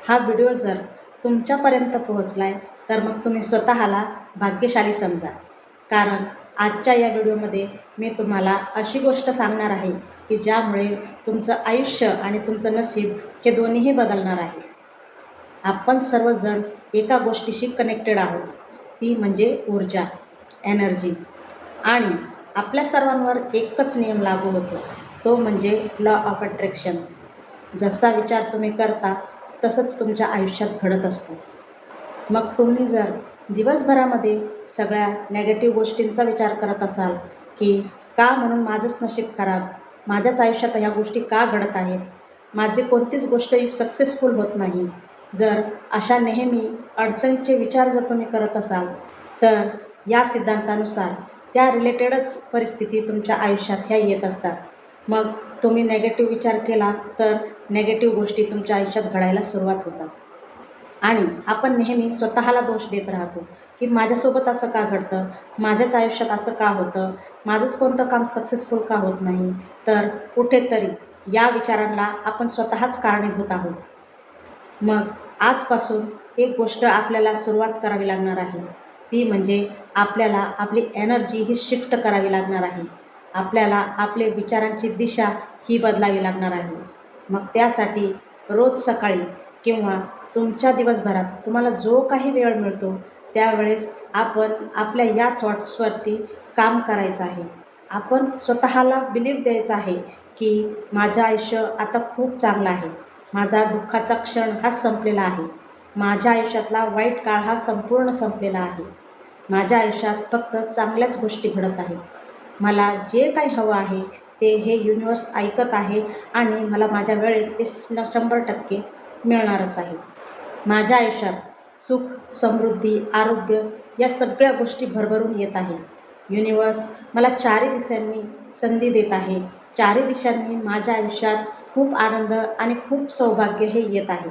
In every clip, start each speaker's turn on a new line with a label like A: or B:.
A: हा व्हिडिओ जर तुमच्यापर्यंत पोहोचला आहे तर मग तुम्ही स्वतःला भाग्यशाली समजा. कारण आजच्या या व्हिडिओमध्ये मी तुम्हाला अशी गोष्ट सांगणार आहे की ज्यामुळे तुमचं आयुष्य आणि तुमचं नशीब हे दोन्हीही बदलणार आहे. आपण सर्वजण एका गोष्टीशी कनेक्टेड आहोत, ती म्हणजे ऊर्जा, एनर्जी. आणि आपल्या सर्वांवर एकच नियम लागू होतो, तो म्हणजे लॉ ऑफ अट्रॅक्शन. जसा विचार तुम्ही करता तसंच तुमच्या आयुष्यात घडत असतं. मग तुम्ही जर दिवसभरामध्ये सगळ्या नेगेटिव्ह गोष्टींचा विचार करत असाल की का म्हणून माझंच नशीब खराब, माझ्याच आयुष्यात ह्या गोष्टी का घडत आहेत, माझी कोणतीच गोष्ट सक्सेसफुल होत नाही, जर अशा नेहमी अडचणीचे विचार जर तुम्ही करत असाल तर या सिद्धांतानुसार त्या रिलेटेडच परिस्थिती तुमच्या आयुष्यात ह्या येत असतात. मग तुम्ही नेगेटिव्ह विचार केला तर नेगेटिव्ह गोष्टी तुमच्या आयुष्यात घडायला सुरुवात होतात. आणि आपण नेहमी स्वतःला दोष देत राहतो की माझ्यासोबत असं का घडतं, माझ्याच आयुष्यात असं का होतं, माझंच कोणतं काम सक्सेसफुल का होत नाही. तर कुठेतरी या विचारांना आपण स्वतःच कारणीभूत आहोत. मग आजपासून एक गोष्ट आपल्याला सुरुवात करावी लागणार आहे, ती म्हणजे आपल्याला आपली एनर्जी ही शिफ्ट करावी लागणार आहे. आपल्याला आपले विचारांची दिशा ही बदलावी लागणार आहे. मग त्यासाठी रोज सकाळी किंवा तुमच्या दिवसभरात तुम्हाला जो काही वेळ मिळतो त्यावेळेस आपण आपल्या या थॉट्सवरती काम करायचं आहे. आपण स्वतःला बिलीव्ह द्यायचं आहे की माझं आयुष्य आता खूप चांगलं आहे, माझा दुःखाचा क्षण हा संपलेला आहे, माझ्या आयुष्यातला वाईट काळ हा संपूर्ण संपलेला आहे, माझ्या आयुष्यात फक्त चांगल्याच गोष्टी घडत आहेत, मला जे काही हवं आहे ते हे युनिवर्स ऐकत आहे आणि मला माझ्या वेळेत ते 100% मिळणारच आहे. माझ्या आयुष्यात सुख, समृद्धी, आरोग्य या सगळ्या गोष्टी भरभरून येत आहे. युनिवर्स मला चारी दिशांनी संधी देत आहे. चारी दिशांनी माझ्या आयुष्यात खूप आनंद आणि खूप सौभाग्य हे येत आहे.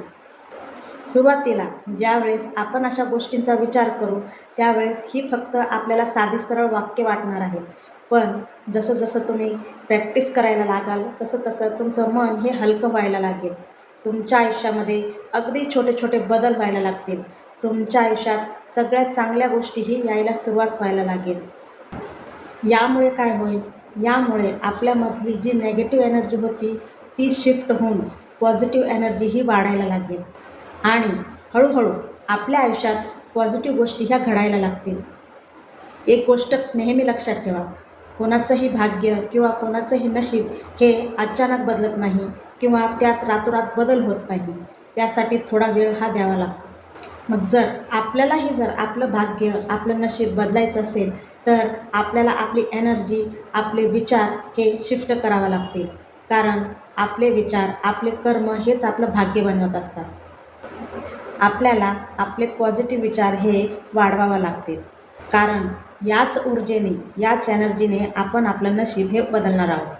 A: सुरुवातीला ज्यावेळेस आपण अशा गोष्टींचा विचार करू त्यावेळेस ही फक्त आपल्याला साधी सरळ वाक्य वाटणार आहेत. पण जसं जसं तुम्ही प्रॅक्टिस करायला लागाल तसं तसं तुमचं मन हे हलकं व्हायला लागेल. तुमच्या आयुष्यामध्ये अगदी छोटे छोटे बदल व्हायला लागतील. तुमच्या आयुष्यात सगळ्यात चांगल्या गोष्टीही यायला सुरुवात व्हायला लागेल. यामुळे काय होईल, यामुळे आपल्यामधली जी नेगेटिव्ह एनर्जी होती ती शिफ्ट होऊन पॉझिटिव्ह एनर्जी ही वाढायला लागेल आणि हळूहळू आपल्या आयुष्यात पॉझिटिव्ह गोष्टी ह्या घडायला लागतील. एक गोष्ट नेहमी लक्षात ठेवा, कोणाचंही भाग्य किंवा कोणाचंही नशीब हे अचानक बदलत नाही किंवा त्यात रातोरात बदल होत नाही. त्यासाठी थोडा वेळ हा द्यावा लागतो. मग जर आपल्यालाही जर आपलं भाग्य, आपलं नशीब बदलायचं असेल तर आपल्याला आपली एनर्जी, आपले विचार हे शिफ्ट करावं लागतील. कारण आपले विचार, आपले कर्म हेच आपलं भाग्य बनवत असतात. आपल्याला आपले पॉझिटिव्ह विचार हे वाढवावे लागतील. कारण याच ऊर्जेने, याच एनर्जीने आपण आपलं नशीब हे बदलणार आहोत.